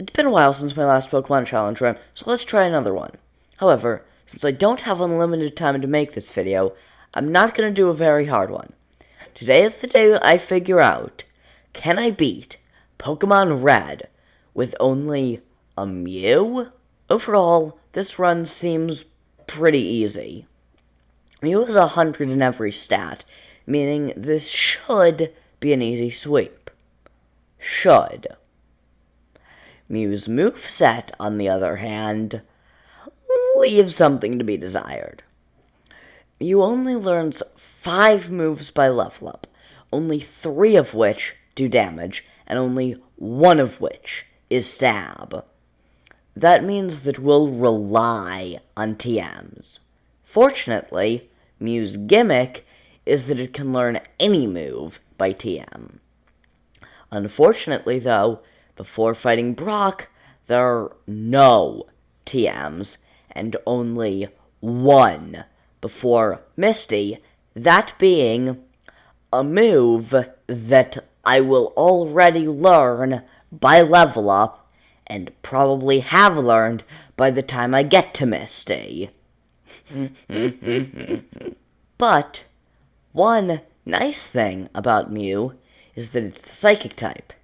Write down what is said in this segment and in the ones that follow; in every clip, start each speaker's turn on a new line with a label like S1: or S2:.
S1: It's been a while since my last Pokemon Challenge run, so let's try another one. However, since I don't have unlimited time to make this video, I'm not going to do a very hard one. Today is the day I figure out, can I beat Pokemon Red with only a Mew? Overall, this run seems pretty easy. Mew is 100 in every stat, meaning this should be an easy sweep. Should. Mew's moveset, on the other hand, leaves something to be desired. Mew only learns 5 moves by level up, only 3 of which do damage, and only 1 of which is stab. That means that we'll rely on TMs. Fortunately, Mew's gimmick is that it can learn any move by TM. Unfortunately, though, before fighting Brock, there are no TMs, and only 1 before Misty, that being a move that I will already learn by level up, and probably have learned by the time I get to Misty. But one nice thing about Mew is that it's the Psychic type,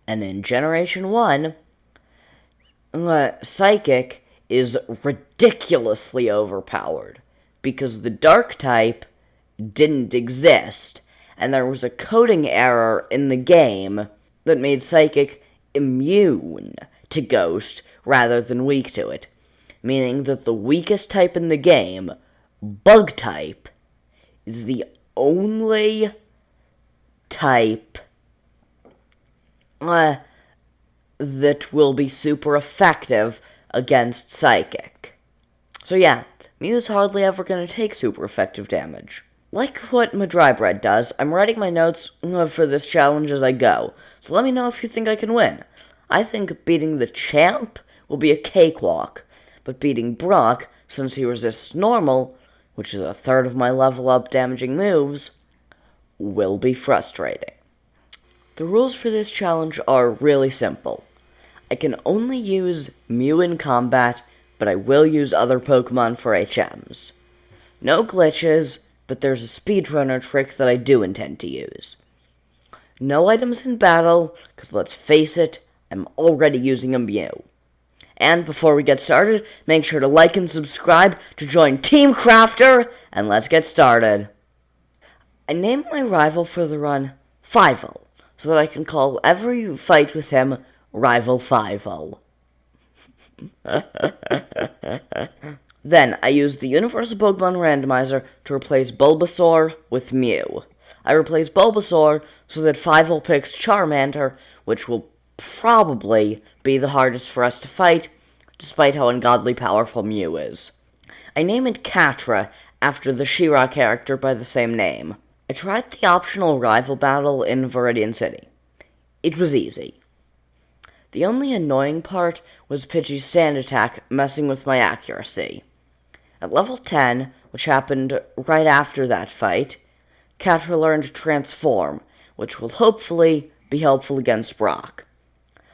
S1: and in Generation 1, Psychic is ridiculously overpowered, because the Dark type didn't exist, and there was a coding error in the game that made Psychic immune to Ghost rather than weak to it, meaning that the weakest type in the game, Bug type, is the only type that will be super effective against Psychic. So yeah, Mew's hardly ever going to take super effective damage. Like what Mah-Dry-Bread does, I'm writing my notes for this challenge as I go, so let me know if you think I can win. I think beating the champ will be a cakewalk, but beating Brock, since he resists normal, which is a third of my level up damaging moves, will be frustrating. The rules for this challenge are really simple. I can only use Mew in combat, but I will use other Pokemon for HMs. No glitches, but there's a speedrunner trick that I do intend to use. No items in battle, because let's face it, I'm already using a Mew. And before we get started, make sure to like and subscribe to join Team Crafter, and let's get started. I named my rival for the run Fivel, so that I can call every fight with him Rival Fivel. Then, I used the Universal Pokemon Randomizer to replace Bulbasaur with Mew. I replaced Bulbasaur so that Fivel picks Charmander, which will probably be the hardest for us to fight, despite how ungodly powerful Mew is. I named it Catra, after the She-Ra character by the same name. I tried the optional rival battle in Viridian City. It was easy. The only annoying part was Pidgey's sand attack messing with my accuracy. At level 10, which happened right after that fight, Catra learned Transform, which will hopefully be helpful against Brock.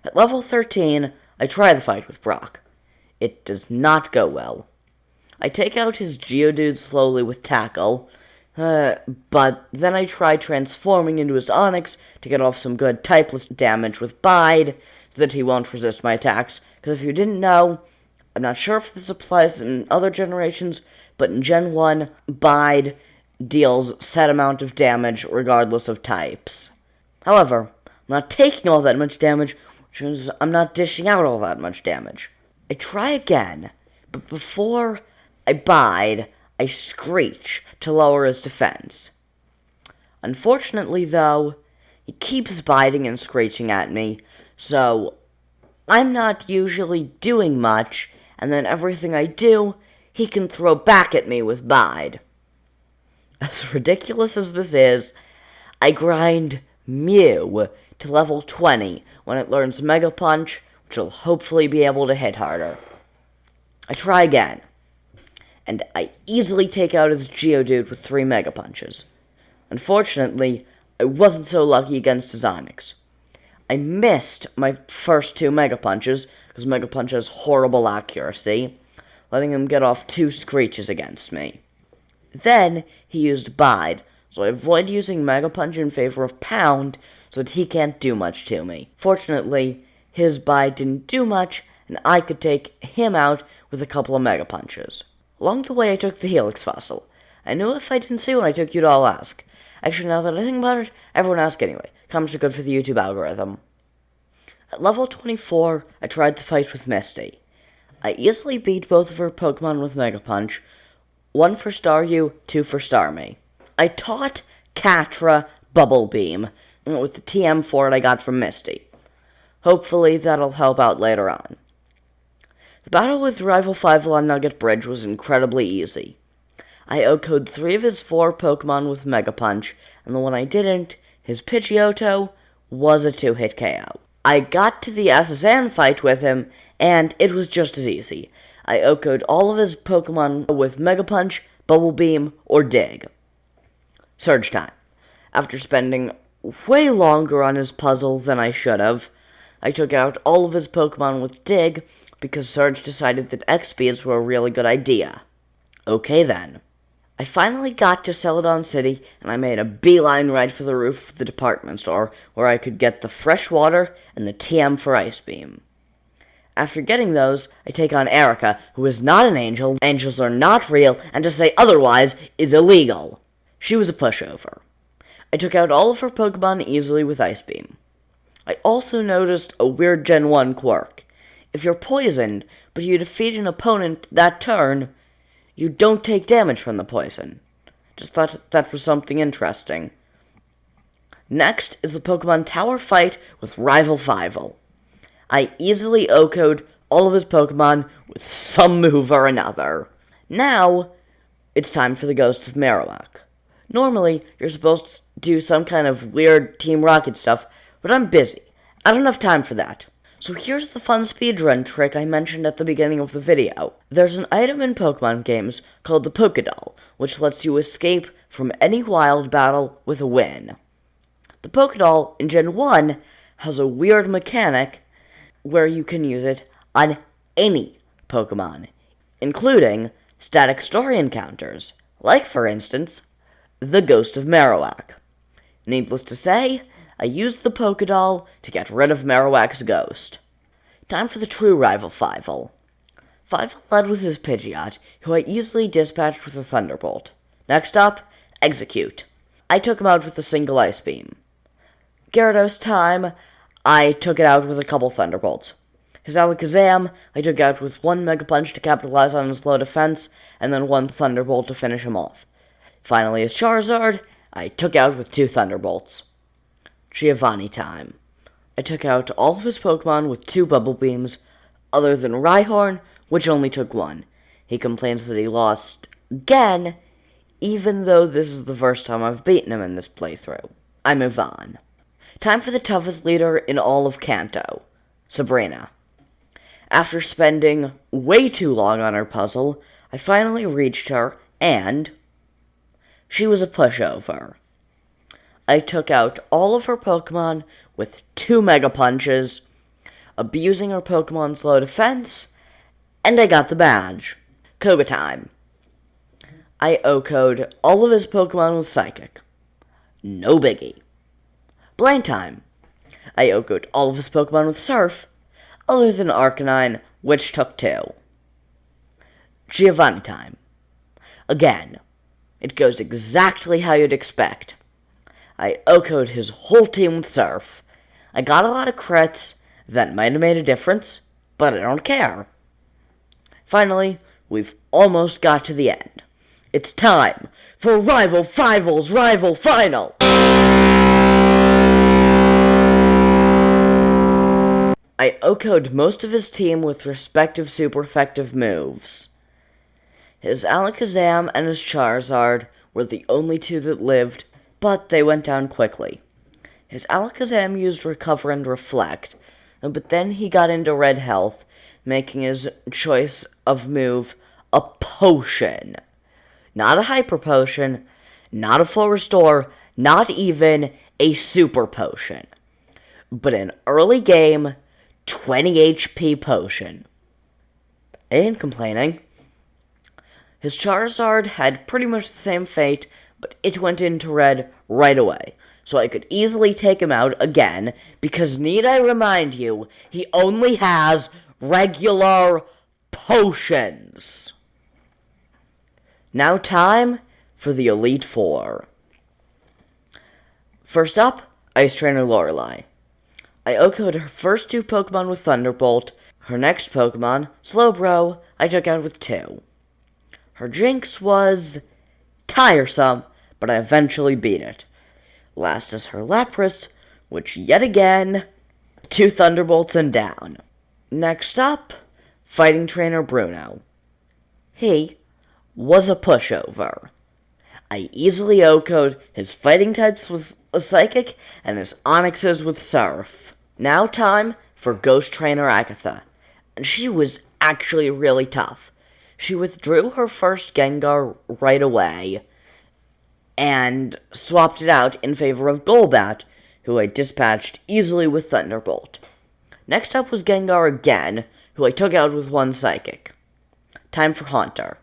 S1: At level 13, I try the fight with Brock. It does not go well. I take out his Geodude slowly with Tackle, but then I try transforming into his Onix to get off some good typeless damage with Bide, so that he won't resist my attacks, because if you didn't know, I'm not sure if this applies in other generations, but in Gen 1, Bide deals set amount of damage regardless of types. However, I'm not taking all that much damage, which means I'm not dishing out all that much damage. I try again, but before I Bide, I Screech to lower his defense. Unfortunately, though, he keeps biting and screeching at me, so I'm not usually doing much, and then everything I do, he can throw back at me with Bide. As ridiculous as this is, I grind Mew to level 20 when it learns Mega Punch, which will hopefully be able to hit harder. I try again, and I easily take out his Geodude with 3 Mega Punches. Unfortunately, I wasn't so lucky against his Onix. I missed my first two Mega Punches, because Mega Punch has horrible accuracy, letting him get off 2 screeches against me. Then, he used Bide, so I avoid using Mega Punch in favor of Pound, so that he can't do much to me. Fortunately, his Bide didn't do much, and I could take him out with a couple of Mega Punches. Along the way, I took the Helix Fossil. I knew if I didn't see one, I took you'd all ask. Actually, now that I think about it, everyone ask anyway. Comments are good for the YouTube algorithm. At level 24, I tried to fight with Misty. I easily beat both of her Pokemon with Mega Punch, 1 for Staryu, 2 for Starmie. I taught Catra Bubble Beam with the TM for it I got from Misty. Hopefully that'll help out later on. The battle with Rival Fievel on Nugget Bridge was incredibly easy. I OHKO'd 3 of his 4 Pokemon with Mega Punch, and the one I didn't, his Pidgeotto, was a 2-hit KO. I got to the SSN fight with him, and it was just as easy. I OHKO'd all of his Pokemon with Mega Punch, Bubble Beam, or Dig. Surge time. After spending way longer on his puzzle than I should have, I took out all of his Pokemon with Dig, because Surge decided that X-Speeds were a really good idea. Okay then. I finally got to Celadon City, and I made a beeline right for the roof of the department store, where I could get the fresh water and the TM for Ice Beam. After getting those, I take on Erica, who is not an angel, angels are not real, and to say otherwise is illegal. She was a pushover. I took out all of her Pokemon easily with Ice Beam. I also noticed a weird Gen 1 quirk. If you're poisoned, but you defeat an opponent that turn, you don't take damage from the poison. Just thought that was something interesting. Next is the Pokemon Tower fight with Rival Fievel. I easily OHKO'd all of his Pokemon with some move or another. Now, it's time for the Ghost of Marowak. Normally, you're supposed to do some kind of weird Team Rocket stuff, but I'm busy. I don't have time for that. So here's the fun speedrun trick I mentioned at the beginning of the video. There's an item in Pokemon games called the Pokédoll, which lets you escape from any wild battle with a win. The Pokédoll in Gen 1 has a weird mechanic where you can use it on any Pokemon, including static story encounters, like, for instance, the Ghost of Marowak. Needless to say, I used the Pokédoll to get rid of Marowak's ghost. Time for the true Rival Fievel. Fievel led with his Pidgeot, who I easily dispatched with a Thunderbolt. Next up, Execute. I took him out with a single Ice Beam. Gyarados time, I took it out with a couple Thunderbolts. His Alakazam, I took out with 1 Mega Punch to capitalize on his low defense, and then 1 Thunderbolt to finish him off. Finally, his Charizard, I took out with 2 Thunderbolts. Giovanni time. I took out all of his Pokemon with 2 Bubble Beams, other than Rhyhorn, which only took 1. He complains that he lost again, even though this is the first time I've beaten him in this playthrough. I move on. Time for the toughest leader in all of Kanto, Sabrina. After spending way too long on her puzzle, I finally reached her, and she was a pushover. I took out all of her Pokemon with 2 Mega Punches, abusing her Pokemon's low defense, and I got the badge. Koga time. I OHKO'd all of his Pokemon with Psychic. No biggie. Blaine time. I OHKO'd all of his Pokemon with Surf, other than Arcanine, which took 2. Giovanni time. Again, it goes exactly how you'd expect. I OHKO'd his whole team with Surf. I got a lot of crits that might have made a difference, but I don't care. Finally, we've almost got to the end. It's time for Rival Fievel's Rival Final! I OHKO'd most of his team with respective super effective moves. His Alakazam and his Charizard were the only 2 that lived, but they went down quickly. His Alakazam used Recover and Reflect, but then he got into red health, making his choice of move a potion. Not a hyper potion, not a full restore, not even a super potion. but an early game 20 HP potion. I ain't complaining. His Charizard had pretty much the same fate, but it went into red right away, so I could easily take him out again, because need I remind you, he only has regular potions. Now time for the Elite Four. First up, Ice Trainer Lorelei. I OHKO'd her first two Pokemon with Thunderbolt. Her next Pokemon, Slowbro, I took out with 2. Her Jinx was tiresome, but I eventually beat it. Last is her Lapras, which yet again, 2 Thunderbolts and down. Next up, Fighting Trainer Bruno. He was a pushover. I easily OHKO'd his fighting types with a Psychic and his Onixes with Surf. Now time for Ghost Trainer Agatha, and she was actually really tough. She withdrew her first Gengar right away and swapped it out in favor of Golbat, who I dispatched easily with Thunderbolt. Next up was Gengar again, who I took out with 1 Psychic. Time for Haunter.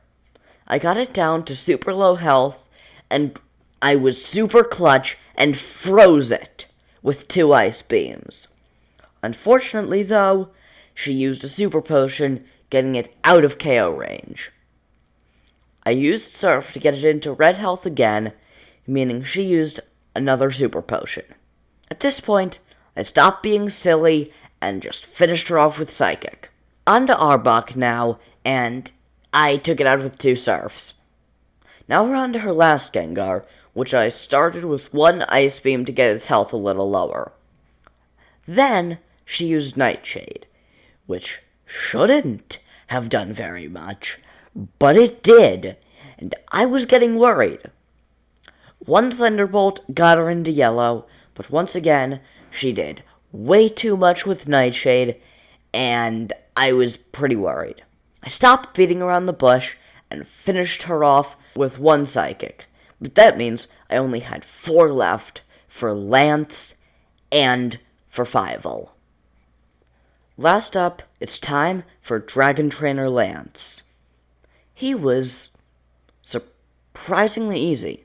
S1: I got it down to super low health, and I was super clutch and froze it with 2 Ice Beams. Unfortunately, though, she used a Super Potion, getting it out of KO range. I used Surf to get it into red health again, meaning she used another Super Potion. At this point, I stopped being silly and just finished her off with Psychic. On to Arbok now, and I took it out with 2 Surfs. Now we're on to her last Gengar, which I started with 1 Ice Beam to get its health a little lower. Then she used Nightshade, which shouldn't have done very much, but it did, and I was getting worried. 1 Thunderbolt got her into yellow, but once again, she did way too much with Nightshade, and I was pretty worried. I stopped beating around the bush and finished her off with 1 Psychic, but that means I only had 4 left for Lance and for Fievel. Last up, it's time for Dragon Trainer Lance. He was surprisingly easy.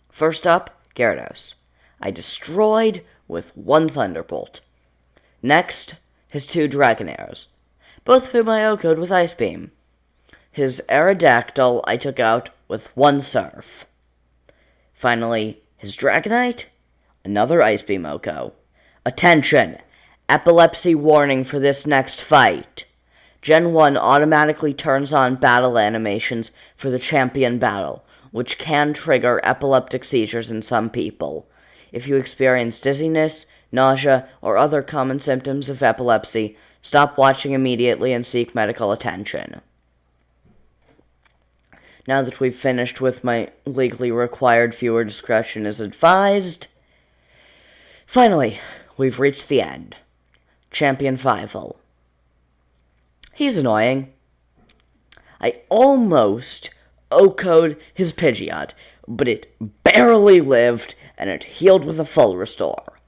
S1: First up, Gyarados. I destroyed with 1 Thunderbolt. Next, his 2 Dragonairs, both of whom I OHKO'd with Ice Beam. His Aerodactyl I took out with 1 Surf. Finally, his Dragonite, another Ice Beam OHKO. Attention! Epilepsy Warning for this next fight. Gen 1 automatically turns on battle animations for the champion battle, which can trigger epileptic seizures in some people. If you experience dizziness, nausea, or other common symptoms of epilepsy, stop watching immediately and seek medical attention. Now that we've finished with my legally required viewer discretion is advised, finally, we've reached the end. Champion Fievel. He's annoying. I almost OHKO'd his Pidgeot, but it barely lived, and it healed with a full restore.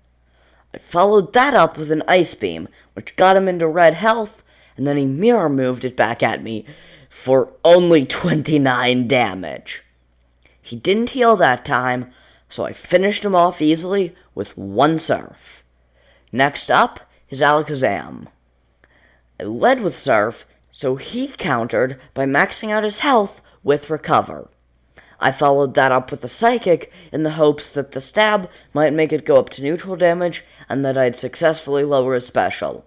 S1: I followed that up with an Ice Beam, which got him into red health, and then he mirror moved it back at me for only 29 damage. He didn't heal that time, so I finished him off easily with 1 Surf. Next up is Alakazam. I led with Surf, so he countered by maxing out his health with Recover. I followed that up with a Psychic in the hopes that the stab might make it go up to neutral damage and that I'd successfully lower his special.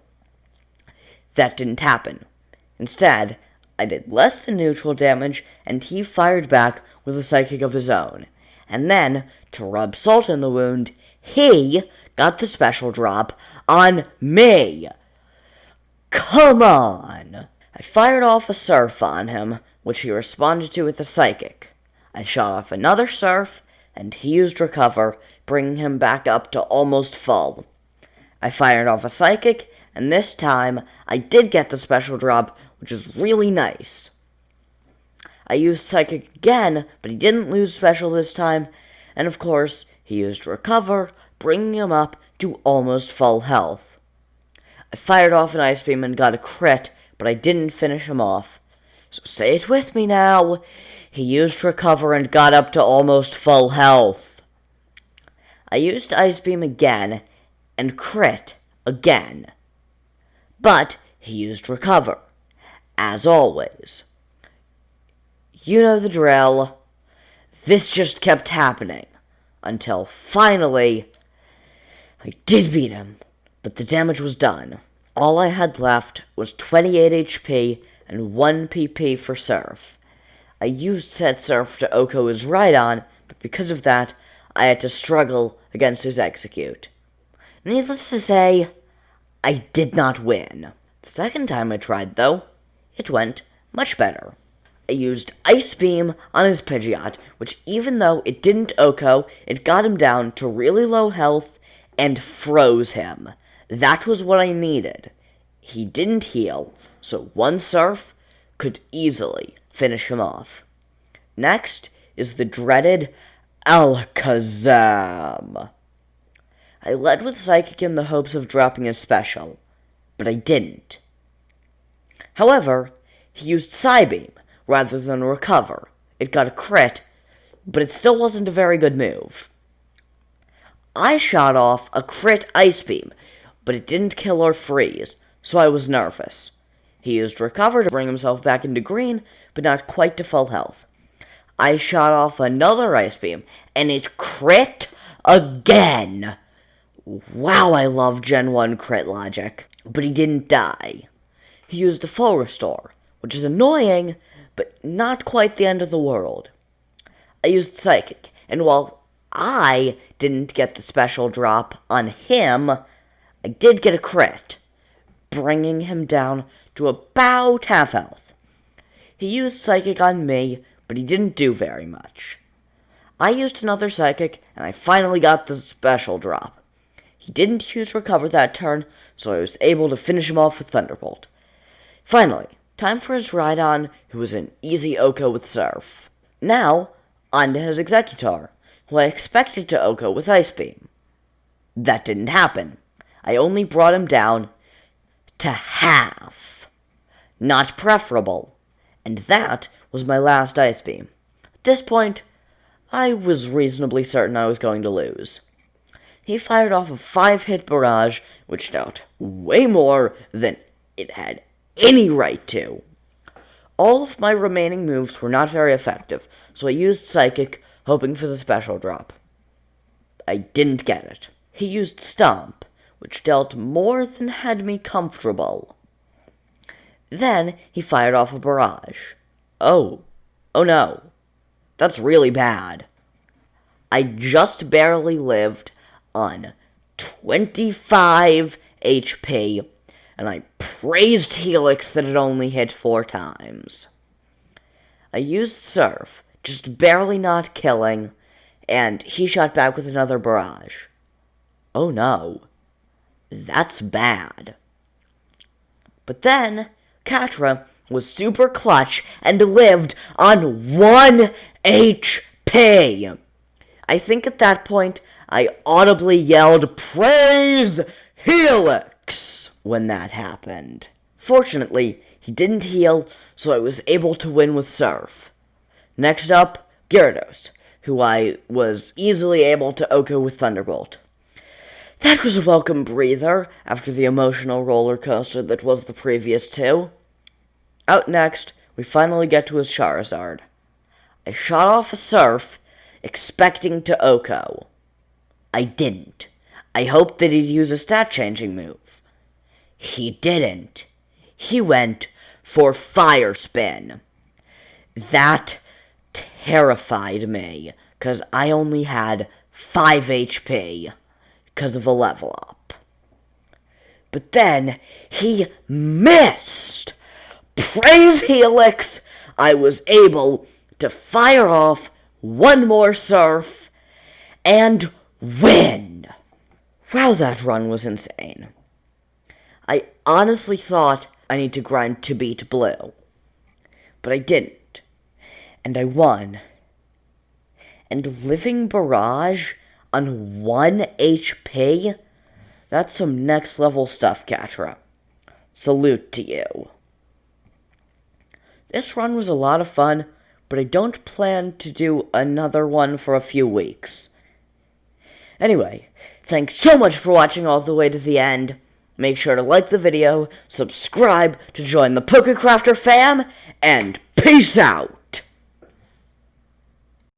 S1: That didn't happen. Instead, I did less than neutral damage and he fired back with a Psychic of his own. And then, to rub salt in the wound, he got the special drop on me. Come on! I fired off a Surf on him, which he responded to with a Psychic. I shot off another Surf, and he used Recover, bringing him back up to almost full. I fired off a Psychic, and this time I did get the special drop, which is really nice. I used Psychic again, but he didn't lose special this time, and of course, he used Recover, bringing him up to almost full health. I fired off an ice beam and got a crit, but I didn't finish him off. So say it with me now. He used Recover and got up to almost full health. I used Ice Beam again and crit again. But he used Recover, as always. You know the drill. This just kept happening, until finally I did beat him, but the damage was done. All I had left was 28 HP and 1 PP for Surf. I used said Surf to Oko his Rhydon, but because of that, I had to struggle against his Execute. Needless to say, I did not win. The second time I tried, though, it went much better. I used Ice Beam on his Pidgeot, which even though it didn't Oko, it got him down to really low health and froze him. That was what I needed. He didn't heal, so one Surf could easily finish him off. Next is the dreaded Alakazam. I led with Psychic in the hopes of dropping his special, but I didn't. However, he used Psybeam rather than Recover. It got a crit, but it still wasn't a very good move. I shot off a crit Ice Beam, but it didn't kill or freeze, so I was nervous. He used Recover to bring himself back into green, but not quite to full health. I shot off another Ice Beam, and it crit again. Wow, I love Gen 1 crit logic. But he didn't die. He used a full restore, which is annoying, but not quite the end of the world. I used Psychic, and while I didn't get the special drop on him, I did get a crit, bringing him down to about half health. He used Psychic on me, but he didn't do very much. I used another Psychic, and I finally got the special drop. He didn't use Recover that turn, so I was able to finish him off with Thunderbolt. Finally, time for his Rhydon, who was an easy Oko with Surf. Now, on to his Executor, who I expected to Oko with Ice Beam. That didn't happen. I only brought him down to half. Not preferable. And that was my last Ice Beam. At this point, I was reasonably certain I was going to lose. He fired off a 5-hit barrage, which dealt way more than it had any right to. All of my remaining moves were not very effective, so I used Psychic, hoping for the special drop. I didn't get it. He used Stomp, which dealt more than had me comfortable. Then he fired off a barrage. Oh no. That's really bad. I just barely lived on 25 HP, and I praised Helix that it only hit 4 times. I used Surf, just barely not killing, and he shot back with another barrage. Oh no. That's bad. But then, Catra was super clutch and lived on 1 HP. I think at that point, I audibly yelled, "Praise Helix!" when that happened. Fortunately, he didn't heal, so I was able to win with Surf. Next up, Gyarados, who I was easily able to Oko with Thunderbolt. That was a welcome breather after the emotional roller coaster that was the previous 2. Out next, we finally get to his Charizard. I shot off a Surf, expecting to Oko. I didn't. I hoped that he'd use a stat-changing move. He didn't. He went for Fire Spin. That terrified me, because I only had 5 HP because of a level up. But then, he missed! Praise Helix! I was able to fire off one more Surf and win! Wow, that run was insane. I honestly thought I need to grind to beat Blue, but I didn't, and I won. And Living Barrage on 1 HP? That's some next level stuff, Catra. Salute to you. This run was a lot of fun, but I don't plan to do another one for a few weeks. Anyway, thanks so much for watching all the way to the end. Make sure to like the video, subscribe to join the Pokecrafter fam, and peace out!